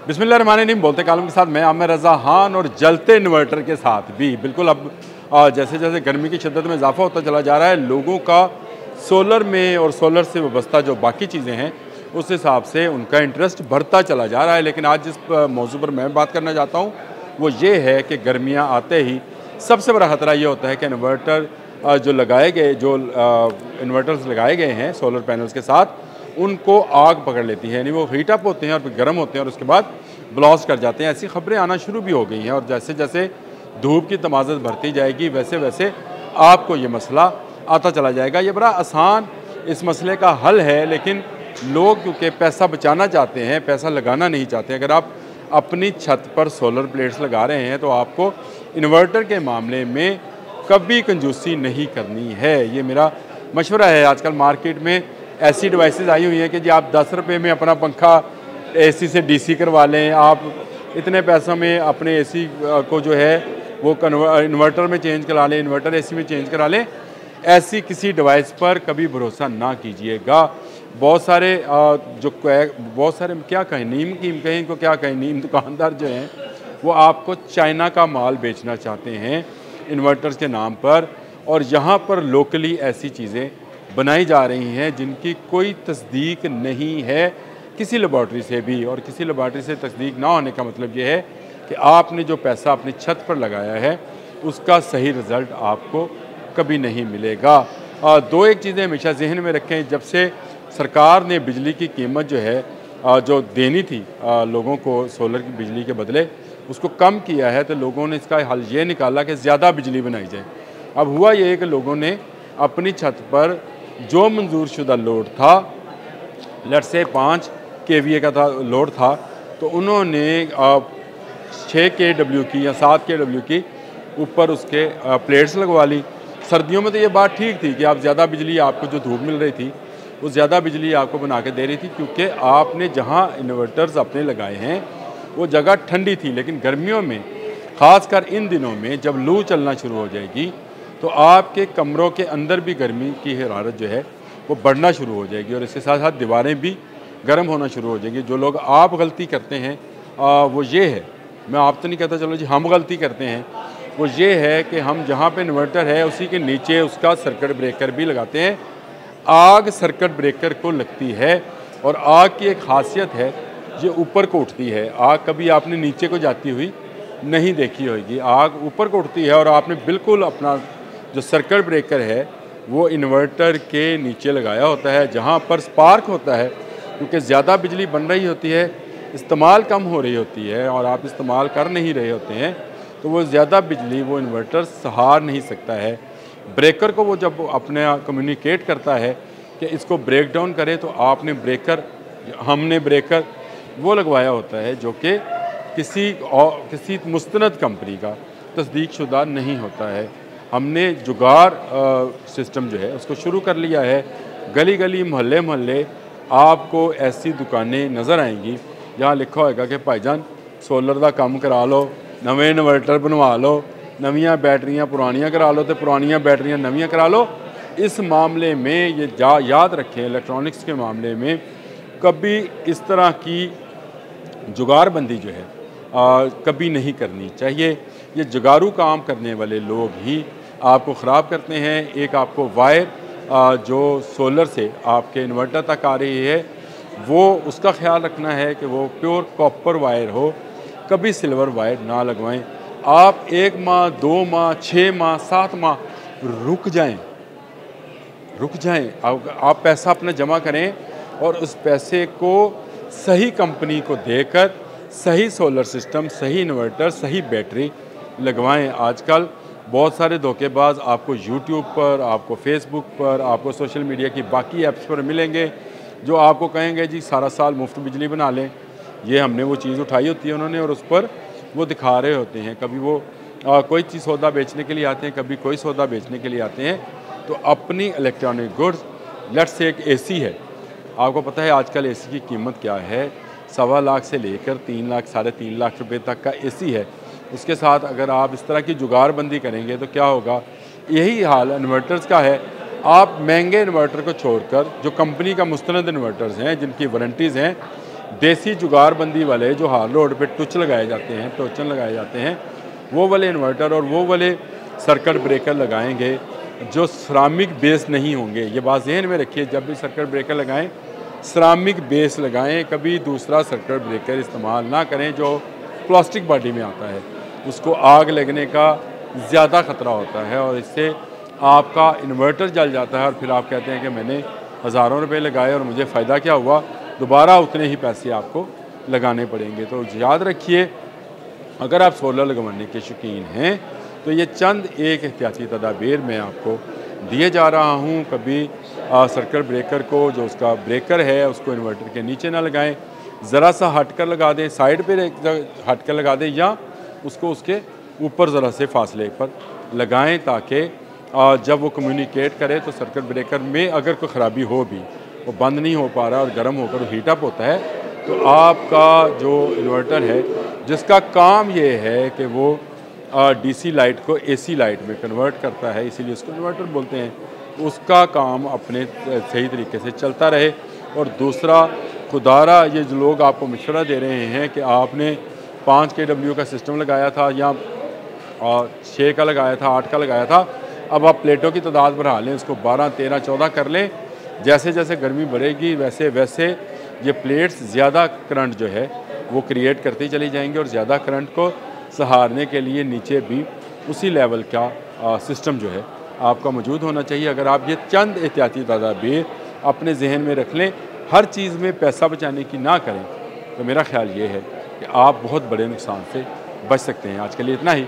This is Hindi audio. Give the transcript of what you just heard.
बिस्मिल्लाहिर्रहमानिर्रहीम। बोलते कालम के साथ मैं आमिर रज़ा खान और जलते इन्वर्टर के साथ भी बिल्कुल अब जैसे जैसे गर्मी की शिद्दत में इजाफा होता चला जा रहा है, लोगों का सोलर में और सोलर से वाबस्ता जो बाकी चीज़ें हैं उस हिसाब से उनका इंटरेस्ट बढ़ता चला जा रहा है। लेकिन आज जिस मौजू पर मैं बात करना चाहता हूँ वो ये है कि गर्मियाँ आते ही सबसे बड़ा ख़तरा ये होता है कि इन्वर्टर जो लगाए गए जो इन्वर्टर्स लगाए गए हैं सोलर पैनल्स के साथ, उनको आग पकड़ लेती है, यानी वो हीट अप होते हैं और फिर गर्म होते हैं और उसके बाद ब्लास्ट कर जाते हैं। ऐसी खबरें आना शुरू भी हो गई हैं और जैसे जैसे धूप की तमाज़त बढ़ती जाएगी वैसे वैसे आपको ये मसला आता चला जाएगा। ये बड़ा आसान इस मसले का हल है, लेकिन लोग क्योंकि पैसा बचाना चाहते हैं, पैसा लगाना नहीं चाहते। अगर आप अपनी छत पर सोलर प्लेट्स लगा रहे हैं तो आपको इन्वर्टर के मामले में कभी कंजूसी नहीं करनी है। ये मेरा मशवरा है। आजकल मार्केट में ऐसी डिवाइसेस आई हुई हैं कि जी आप 10 रुपये में अपना पंखा एसी से डीसी करवा लें, आप इतने पैसों में अपने एसी को जो है वो इन्वर्टर में चेंज करा लें, इन्वर्टर एसी में चेंज करा लें। ऐसी किसी डिवाइस पर कभी भरोसा ना कीजिएगा। बहुत सारे क्या कहें, नीम कहें इनको, क्या कहें, नीम दुकानदार जो हैं वो आपको चाइना का माल बेचना चाहते हैं इन्वर्टर्स के नाम पर, और यहाँ पर लोकली ऐसी चीज़ें बनाई जा रही हैं जिनकी कोई तस्दीक नहीं है किसी लेबॉर्ट्री से भी। और किसी लेबॉर्ट्री से तस्दीक ना होने का मतलब ये है कि आपने जो पैसा अपनी छत पर लगाया है उसका सही रिज़ल्ट आपको कभी नहीं मिलेगा। दो एक चीज़ें हमेशा जहन में रखें। जब से सरकार ने बिजली की कीमत जो है जो देनी थी लोगों को सोलर की बिजली के बदले, उसको कम किया है, तो लोगों ने इसका हल ये निकाला कि ज़्यादा बिजली बनाई जाए। अब हुआ ये कि लोगों ने अपनी छत पर जो मंजूर शुदा लोड था, लेट से 5 kVA का था लोड था, तो उन्होंने 6 kW की या 7 kW की ऊपर उसके प्लेट्स लगवा ली। सर्दियों में तो ये बात ठीक थी कि आप ज़्यादा बिजली, आपको जो धूप मिल रही थी वो ज़्यादा बिजली आपको बना के दे रही थी, क्योंकि आपने जहाँ इन्वर्टर्स अपने लगाए हैं वो जगह ठंडी थी। लेकिन गर्मियों में, ख़ासकर इन दिनों में जब लू चलना शुरू हो जाएगी, तो आपके कमरों के अंदर भी गर्मी की हरारत जो है वो बढ़ना शुरू हो जाएगी और इसके साथ साथ दीवारें भी गर्म होना शुरू हो जाएंगी। जो लोग आप गलती करते हैं वो ये है, मैं आप तो नहीं कहता, चलो जी हम गलती करते हैं, वो ये है कि हम जहाँ पे इन्वर्टर है उसी के नीचे उसका सर्किट ब्रेकर भी लगाते हैं। आग सर्किट ब्रेकर को लगती है और आग की एक खासियत है, ये ऊपर को उठती है। आग कभी आपने नीचे को जाती हुई नहीं देखी होगी, आग ऊपर को उठती है और आपने बिल्कुल अपना जो सर्किट ब्रेकर है वो इन्वर्टर के नीचे लगाया होता है, जहाँ पर स्पार्क होता है। क्योंकि ज़्यादा बिजली बन रही होती है, इस्तेमाल कम हो रही होती है और आप इस्तेमाल कर नहीं रहे होते हैं, तो वो ज़्यादा बिजली वो इन्वर्टर सहार नहीं सकता है। ब्रेकर को वो जब अपने कम्युनिकेट करता है कि इसको ब्रेक डाउन करे, तो हमने ब्रेकर वो लगवाया होता है जो कि किसी मुस्तनद कंपनी का तस्दीक शुदा नहीं होता है। हमने जुगाड़ सिस्टम जो है उसको शुरू कर लिया है। गली गली, मोहल्ले मोहल्ले आपको ऐसी दुकानें नज़र आएंगी जहाँ लिखा होगा कि भाईजान सोलर का काम करा लो, नवे इन्वर्टर बनवा लो, नवियाँ बैटरियाँ पुरानियाँ करा लो, तो पुरानियाँ बैटरियाँ नवियाँ करा लो। इस मामले में ये याद रखें, इलेक्ट्रॉनिक्स के मामले में कभी इस तरह की जुगाड़बंदी जो है कभी नहीं करनी चाहिए। ये जुगाड़ू काम करने वाले लोग ही आपको ख़राब करते हैं। एक आपको वायर जो सोलर से आपके इन्वर्टर तक आ रही है, वो उसका ख्याल रखना है कि वो प्योर कॉपर वायर हो, कभी सिल्वर वायर ना लगवाएं। आप 1 माह, 2 माह, 6 माह, 7 माह रुक जाएं, आप पैसा अपना जमा करें और उस पैसे को सही कंपनी को देकर सही सोलर सिस्टम, सही इन्वर्टर, सही बैटरी लगवाएं। आजकल बहुत सारे धोखेबाज आपको यूट्यूब पर, आपको फेसबुक पर, आपको सोशल मीडिया की बाकी ऐप्स पर मिलेंगे जो आपको कहेंगे जी सारा साल मुफ्त बिजली बना लें। ये हमने वो चीज़ उठाई होती है उन्होंने और उस पर वो दिखा रहे होते हैं। कभी वो कोई चीज़ सौदा बेचने के लिए आते हैं, कभी कोई सौदा बेचने के लिए आते हैं। तो अपनी इलेक्ट्रॉनिक गुड्स, लेट्स से एक एसी है, आपको पता है आजकल एसी की कीमत क्या है, 1.25 लाख से लेकर 3 लाख, 3.5 लाख रुपए तक का एसी है। उसके साथ अगर आप इस तरह की जुगाड़बंदी करेंगे तो क्या होगा, यही हाल इन्वर्टर्स का है। आप महंगे इन्वर्टर को छोड़कर जो कंपनी का मुस्तनद इन्वर्टर्स हैं, जिनकी वारंटीज़ हैं, देसी जुगाड़बंदी वाले जो हार रोड पे टुच लगाए जाते हैं, टोचन लगाए जाते हैं, वो वाले इन्वर्टर और वो वाले सर्किट ब्रेकर लगाएंगे जो सिरामिक बेस नहीं होंगे। ये बात ज़हन में रखिए, जब भी सर्किट ब्रेकर लगाएं सिरामिक बेस लगाएं, कभी दूसरा सर्किट ब्रेकर इस्तेमाल ना करें जो प्लास्टिक बॉडी में आता है। उसको आग लगने का ज़्यादा ख़तरा होता है और इससे आपका इन्वर्टर जल जाता है और फिर आप कहते हैं कि मैंने हज़ारों रुपए लगाए और मुझे फ़ायदा क्या हुआ, दोबारा उतने ही पैसे आपको लगाने पड़ेंगे। तो याद रखिए, अगर आप सोलर लगवाने के शौकीन हैं तो ये चंद एक एहतियाती तदाबीर मैं आपको दिए जा रहा हूँ। कभी सर्किट ब्रेकर को, जो उसका ब्रेकर है, उसको इन्वर्टर के नीचे ना लगाएं, ज़रा सा हट कर लगा दें, साइड पे हट कर लगा दें या उसको उसके ऊपर ज़रा से फासले पर लगाएं ताकि जब वो कम्युनिकेट करे तो सर्किट ब्रेकर में अगर कोई ख़राबी हो भी, वो बंद नहीं हो पा रहा और गर्म होकर हीटअप होता है, तो आपका जो इन्वर्टर है जिसका काम ये है कि वो डीसी लाइट को एसी लाइट में कन्वर्ट करता है, इसीलिए उसको इन्वर्टर बोलते हैं, उसका काम अपने सही तरीके से चलता रहे। और दूसरा, खुदारा ये जो लोग आपको मशवरा दे रहे हैं कि आपने 5 kW का सिस्टम लगाया था या 6 का लगाया था, 8 का लगाया था, अब आप प्लेटों की तादाद बढ़ा लें, उसको 12, 13, 14 कर लें। जैसे जैसे गर्मी बढ़ेगी वैसे वैसे ये प्लेट्स ज़्यादा करंट जो है वो क्रिएट करती चली जाएंगी और ज़्यादा करंट को सहारने के लिए नीचे भी उसी लेवल का सिस्टम जो है आपका मौजूद होना चाहिए। अगर आप ये चंद एहतियाती तदाबीर अपने जहन में रख लें, हर चीज़ में पैसा बचाने की ना करें, तो मेरा ख्याल ये है कि आप बहुत बड़े नुकसान से बच सकते हैं। आज के लिए इतना ही।